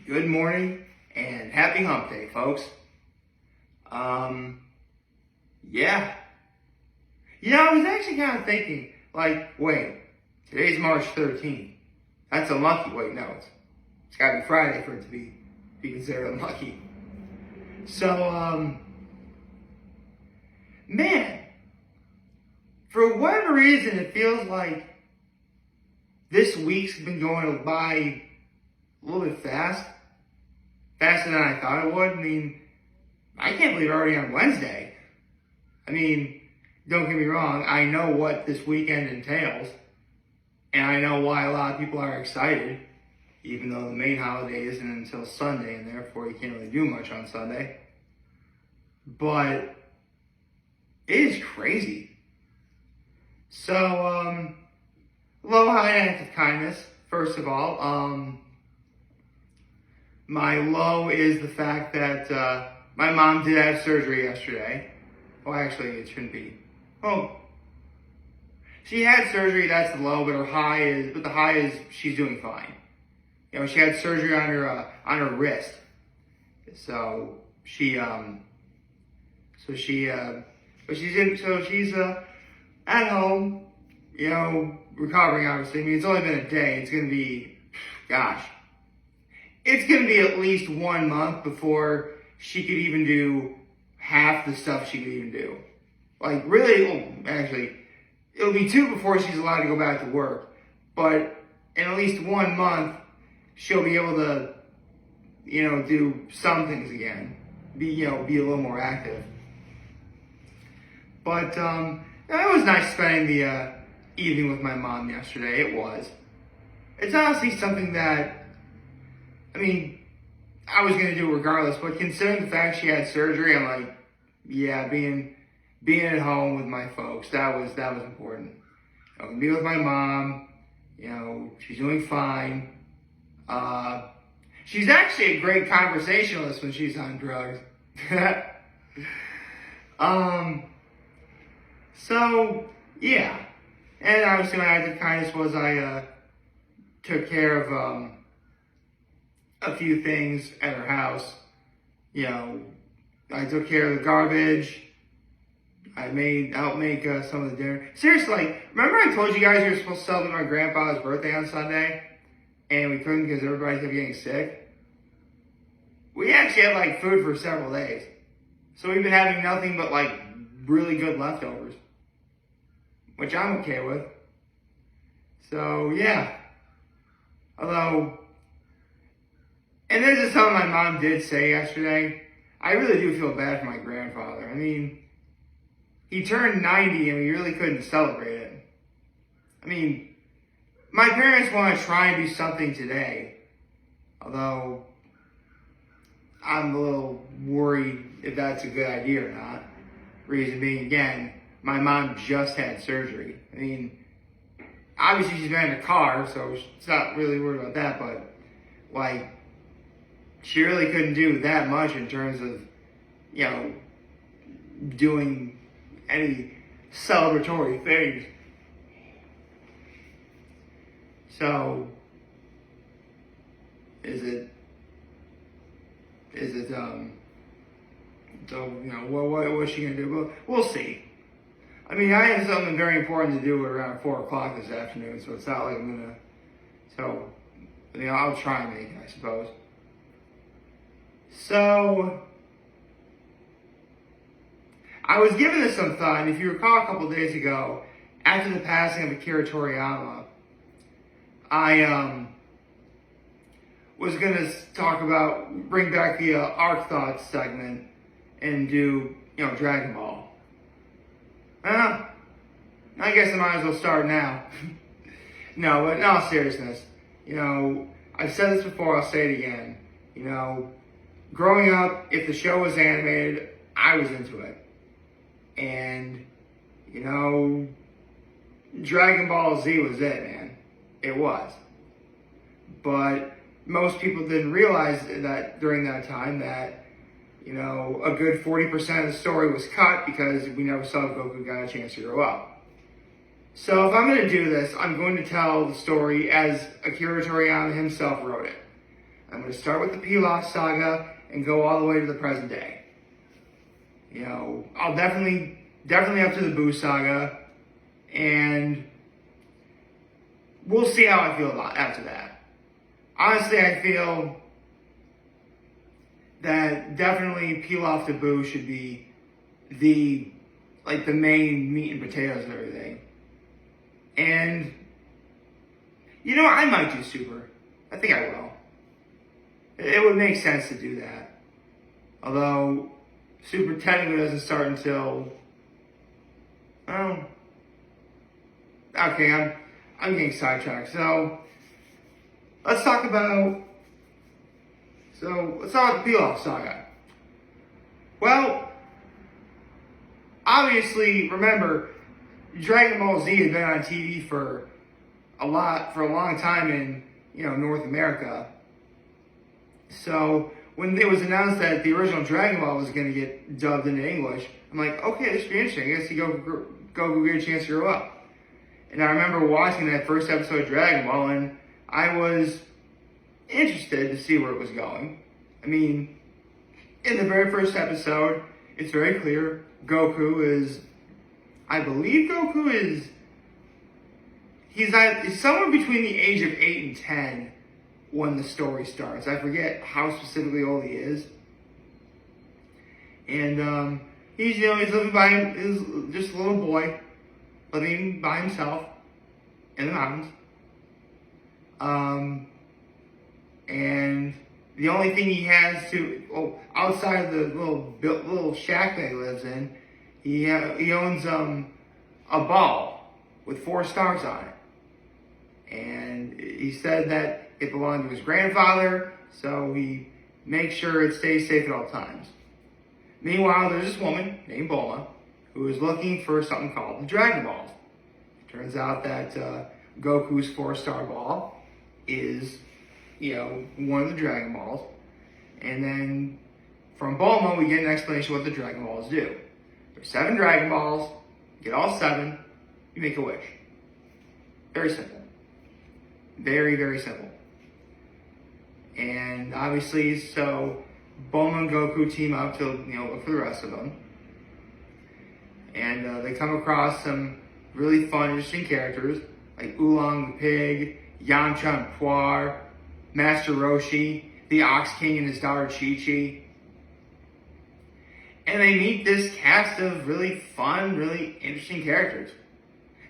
Good morning and happy hump day, folks. Yeah. I was actually kind of thinking, wait, today's March 13th. That's unlucky. Wait, no, it's gotta be Friday for it to be considered unlucky. So, man, for whatever reason, it feels like this week's been going by a little bit fast. Faster than I thought it would. I mean, I can't believe we're already on Wednesday. I mean, don't get me wrong, I know what this weekend entails, and I know why a lot of people are excited, even though the main holiday isn't until Sunday, and therefore you can't really do much on Sunday. But it is crazy. So, low, high, and active kindness, first of all. My low is the fact that my mom did have surgery yesterday. Well, actually, it shouldn't be. Oh, she had surgery. That's the low, but the high is she's doing fine. You know, she had surgery on her wrist, so she's at home. You know, recovering. Obviously, I mean, it's only been a day. It's gonna be, gosh. It's going to be at least 1 month before she could even do half the stuff she could even do. Like, really, actually, it'll be 2 before she's allowed to go back to work. But in at least 1 month, she'll be able to, do some things again. Be a little more active. But, it was nice spending the evening with my mom yesterday. It was. It's honestly something that, I mean, I was going to do it regardless, but considering the fact she had surgery, I'm like, yeah, being at home with my folks, that was important. I can be with my mom, she's doing fine. She's actually a great conversationalist when she's on drugs. So, yeah. And obviously my act of kindness was I took care of a few things at her house. I took care of the garbage. I helped make some of the dinner. Seriously, remember I told you guys we were supposed to celebrate my grandfather's birthday on Sunday? And we couldn't because everybody kept getting sick? We actually had food for several days. So we've been having nothing but really good leftovers. Which I'm okay with. So yeah. Although, and this is something my mom did say yesterday. I really do feel bad for my grandfather. I mean, he turned 90 and we really couldn't celebrate it. I mean, my parents want to try and do something today. Although, I'm a little worried if that's a good idea or not. Reason being, again, my mom just had surgery. I mean, obviously she's been in a car, so she's not really worried about that, but, she really couldn't do that much in terms of, doing any celebratory things. So, what's she gonna do? We'll see. I mean, I have something very important to do around 4 o'clock this afternoon, so it's not like I'm gonna, I'll try and make it, I suppose. So, I was giving this some thought, and if you recall a couple days ago, after the passing of Akira Toriyama, I was going to bring back the Arc Thoughts segment and do, Dragon Ball. I guess I might as well start now. No, but in all seriousness, I've said this before, I'll say it again. Growing up, if the show was animated, I was into it. And, Dragon Ball Z was it, man. It was. But most people didn't realize that during that time that, a good 40% of the story was cut because we never saw Goku got a chance to grow up. So if I'm going to do this, I'm going to tell the story as Akira Toriyama himself wrote it. I'm going to start with the Pilaf saga and go all the way to the present day. You know, I'll definitely up to the Boo saga, and we'll see how I feel about after that. Honestly, I feel that definitely Pilaf to Boo should be the main meat and potatoes of everything. And you know, I might do Super. I think I will. It would make sense to do that. Although Super technically doesn't start until, oh, okay, I'm getting sidetracked. So let's talk about the Pilaf saga. Well, obviously, remember, Dragon Ball Z had been on TV for a long time in, you know, North America. So when it was announced that the original Dragon Ball was going to get dubbed into English, I'm like, okay, this should be interesting. I guess Goku get a chance to grow up. And I remember watching that first episode of Dragon Ball, and I was interested to see where it was going. I mean, in the very first episode, it's very clear he's somewhere between the age of 8 and 10 when the story starts. I forget how specifically old he is. And he's living just a little boy living by himself in the mountains. And the only thing he has outside of the little shack that he lives in, he owns a ball with 4 stars on it. And he said that it belonged to his grandfather, so he makes sure it stays safe at all times. Meanwhile, there's this woman named Bulma who is looking for something called the Dragon Balls. It turns out that Goku's 4-star ball is, you know, one of the Dragon Balls. And then from Bulma, we get an explanation of what the Dragon Balls do. There's 7 Dragon Balls. You get all 7, you make a wish. Very simple. Very, very simple. And obviously, so Bulma and Goku team up to, you know, look for the rest of them. And they come across some really fun, interesting characters like Oolong the Pig, Yamcha and Puar, Master Roshi, the Ox King and his daughter Chi-Chi. And they meet this cast of really fun, really interesting characters.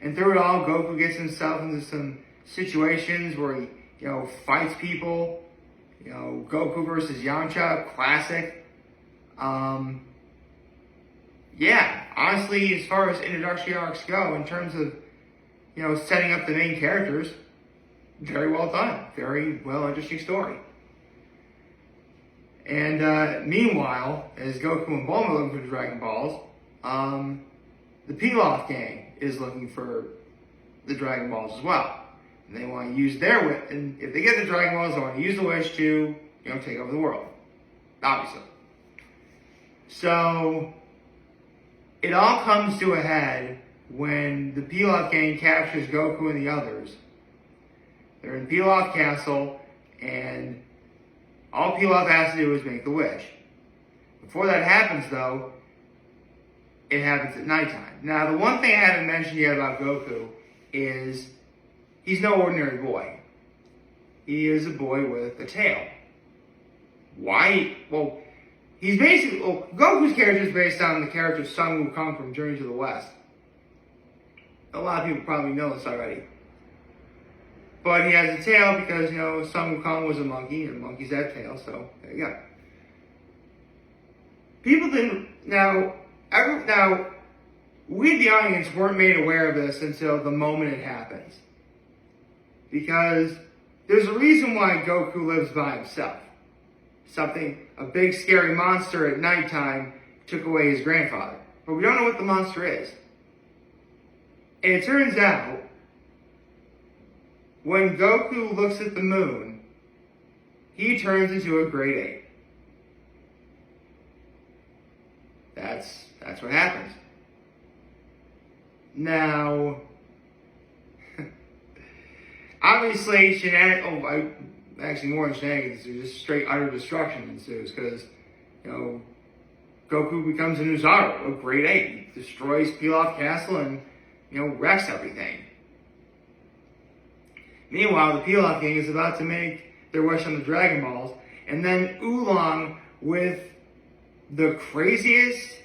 And through it all, Goku gets himself into some situations where he, you know, fights people. You know, Goku versus Yamcha, classic. Yeah, honestly, as far as introductory arcs go, in terms of, you know, setting up the main characters, very well done. Very well, interesting story. And meanwhile, as Goku and Bulma are looking for the Dragon Balls, the Pilaf gang is looking for the Dragon Balls as well. And they want to use their wish, and if they get the Dragon Balls, they want to use the wish to, you know, take over the world. Obviously. So, it all comes to a head when the Pilaf gang captures Goku and the others. They're in Pilaf Castle, and all Pilaf has to do is make the wish. Before that happens, though, it happens at nighttime. Now, the one thing I haven't mentioned yet about Goku is he's no ordinary boy. He is a boy with a tail. Why? Well, Goku's character is based on the character Sun Wukong from Journey to the West. A lot of people probably know this already. But he has a tail because, you know, Sun Wukong was a monkey, and monkeys have tails, so there you go. People didn't... Now, we, the audience, weren't made aware of this until the moment it happens. Because there's a reason why Goku lives by himself. A big scary monster at nighttime took away his grandfather. But we don't know what the monster is. And it turns out, when Goku looks at the moon, he turns into a great ape. That's what happens. Now, obviously, actually more than shenanigans, just straight utter destruction ensues because, Goku becomes an Uzaru, a grade 8. He destroys Pilaf Castle and, wrecks everything. Meanwhile, the Pilaf King is about to make their wish on the Dragon Balls, and then Oolong, with the craziest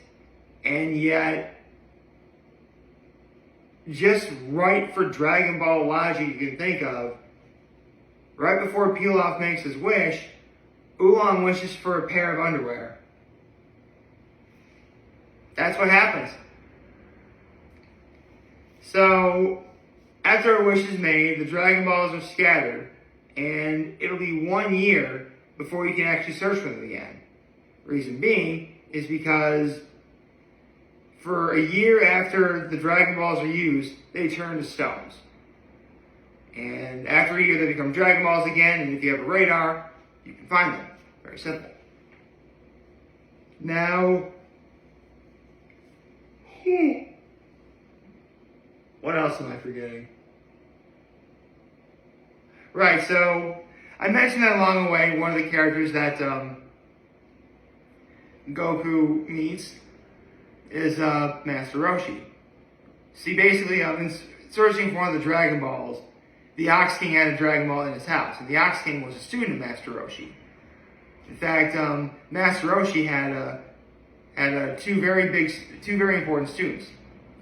and yet just right for Dragon Ball logic you can think of, right before Pilaf makes his wish, Oolong wishes for a pair of underwear. That's what happens. So, after a wish is made, the Dragon Balls are scattered, and it'll be 1 year before you can actually search for them again. Reason being is because for a year after the Dragon Balls are used, they turn to stones. And after a year, they become Dragon Balls again, and if you have a radar, you can find them. Very simple. Now, what else am I forgetting? Right, so I mentioned that along the way, one of the characters that Goku meets is Master Roshi. See, basically, in searching for one of the Dragon Balls, the Ox King had a Dragon Ball in his house, and the Ox King was a student of Master Roshi. In fact, Master Roshi had two very important students.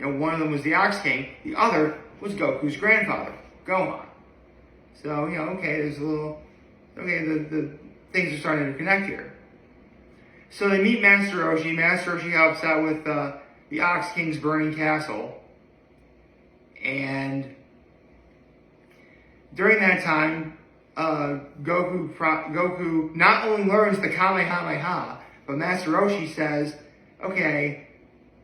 One of them was the Ox King, the other was Goku's grandfather, Gohan. So, okay, the things are starting to connect here. So they meet Master Roshi. Master Roshi helps out with the Ox King's burning castle. And during that time, Goku not only learns the Kamehameha, but Master Roshi says, okay,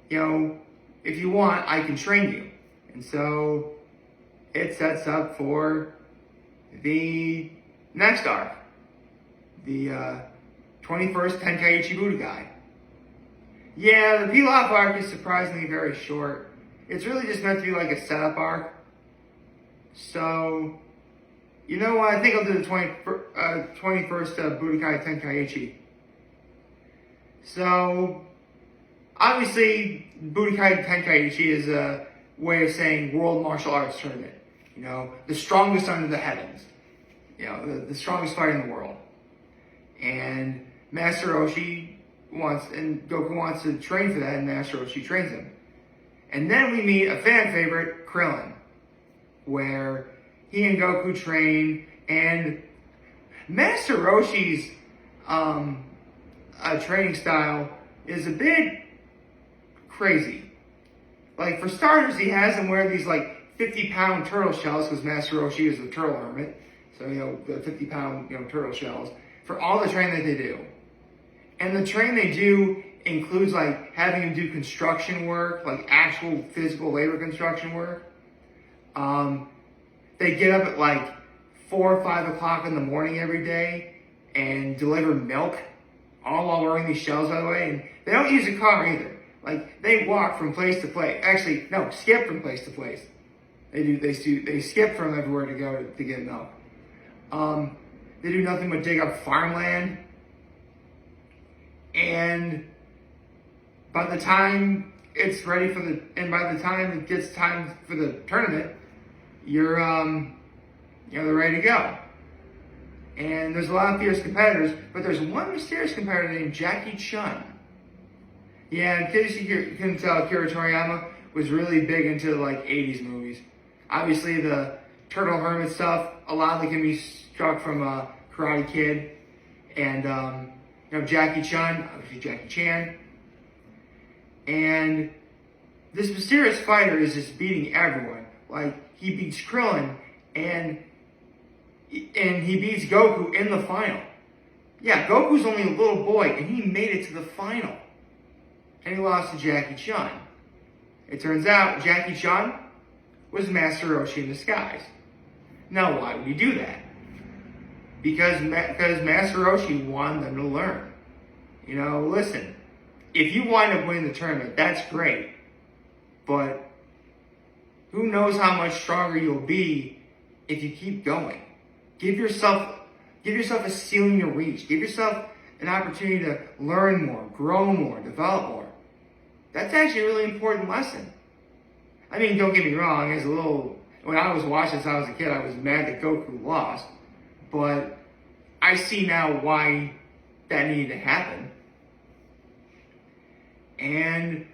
if you want, I can train you. And so it sets up for the next arc, the 21st Tenkaichi Budokai. Yeah, the Pilaf arc is surprisingly very short. It's really just meant to be like a setup arc. So, you know what? I think I'll do the 21st Budokai Tenkaichi. So, obviously, Budokai Tenkaichi is a way of saying World Martial Arts Tournament. The strongest under the heavens. The strongest fight in the world. And Master Roshi Goku wants to train for that, and Master Roshi trains him. And then we meet a fan favorite, Krillin, where he and Goku train, and Master Roshi's training style is a bit crazy. Like, for starters, he has him wear these, 50-pound turtle shells, because Master Roshi is a turtle hermit. So, the 50-pound, turtle shells, for all the training that they do. And the training they do includes, having him do construction work, actual physical labor construction work. They get up at, 4 or 5 o'clock in the morning every day and deliver milk, all while wearing these shells, by the way. And they don't use a car either. They walk from place to place. Actually, no, skip from place to place. They skip from everywhere to go to get milk. They do nothing but dig up farmland. And by the time it's ready by the time it gets time for the tournament, they're ready to go. And there's a lot of fierce competitors, but there's one mysterious competitor named Jackie Chun. Yeah, in case you couldn't tell, Akira Toriyama was really big into 80s movies. Obviously, the Turtle Hermit stuff, a lot of it can be struck from Karate Kid, and Jackie Chun, obviously Jackie Chan. And this mysterious fighter is just beating everyone. He beats Krillin, and he beats Goku in the final. Yeah, Goku's only a little boy, and he made it to the final. And he lost to Jackie Chun. It turns out Jackie Chun was Master Roshi in disguise. Now, why would he do that? Because Master Roshi wanted them to learn. Listen, if you wind up winning the tournament, that's great. But who knows how much stronger you'll be if you keep going. Give yourself Give yourself a ceiling to reach. Give yourself an opportunity to learn more, grow more, develop more. That's actually a really important lesson. I mean, don't get me wrong, when I was watching this when I was a kid, I was mad that Goku lost. But I see now why that needed to happen. And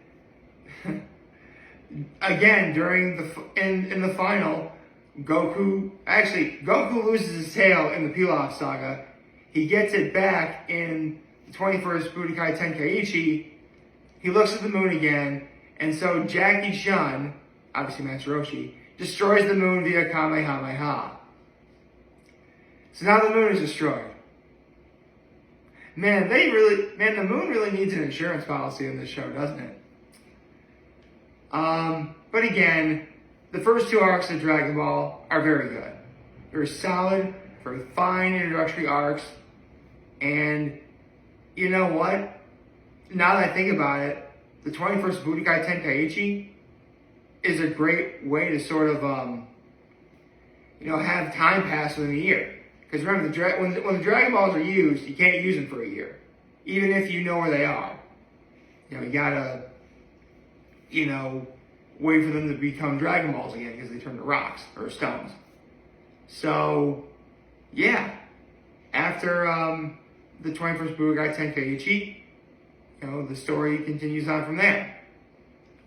again, in the final, Goku loses his tail in the Pilaf Saga. He gets it back in the 21st Budokai Tenkaichi. He looks at the moon again, and so Jackie Chun, obviously Master Roshi, destroys the moon via Kamehameha. So now the moon is destroyed. Man, the moon really needs an insurance policy in this show, doesn't it? But again, the first two arcs of Dragon Ball are very good. They're solid, very fine introductory arcs. And you know what? Now that I think about it, the 21st Budokai Tenkaichi is a great way to sort of, have time pass within a year. Because remember, when the Dragon Balls are used, you can't use them for a year. Even if you know where they are. You gotta, wait for them to become Dragon Balls again because they turn to rocks or stones. So, yeah. After the 21st Budokai Tenkaichi, the story continues on from there.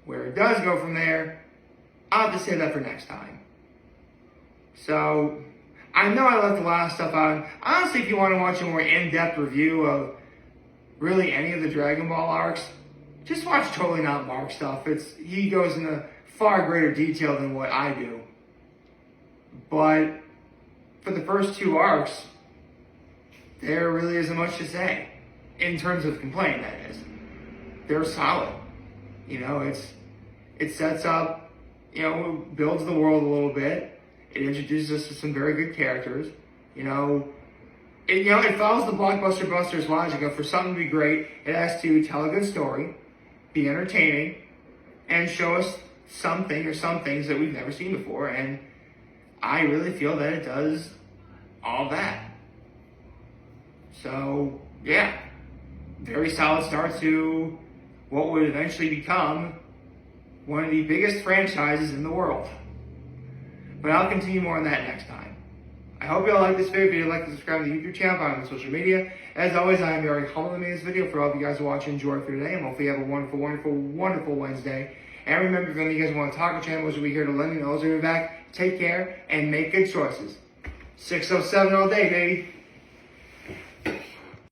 Where it does go from there, I'll have to save that for next time. So, I know I left a lot of stuff out. Honestly, if you want to watch a more in-depth review of really any of the Dragon Ball arcs, just watch Totally Not Mark stuff. He goes into far greater detail than what I do. But for the first two arcs, there really isn't much to say. In terms of complaint, that is. They're solid. It sets up, builds the world a little bit. It introduces us to some very good characters. It follows the Blockbuster Busters logic of for something to be great, it has to tell a good story, be entertaining, and show us something or some things that we've never seen before. And I really feel that it does all that. So, yeah. Very solid start to what would eventually become one of the biggest franchises in the world. But I'll continue more on that next time. I hope you all like this video. If you'd like to subscribe to the YouTube channel, follow me on social media. As always, I am very humbled to make this video for all of you guys who watch and enjoy for today. And hopefully you have a wonderful, wonderful, wonderful Wednesday. And remember, if any of you guys want to talk to channels, we'll be here to lend you those who are back. Take care and make good choices. 607 all day, baby.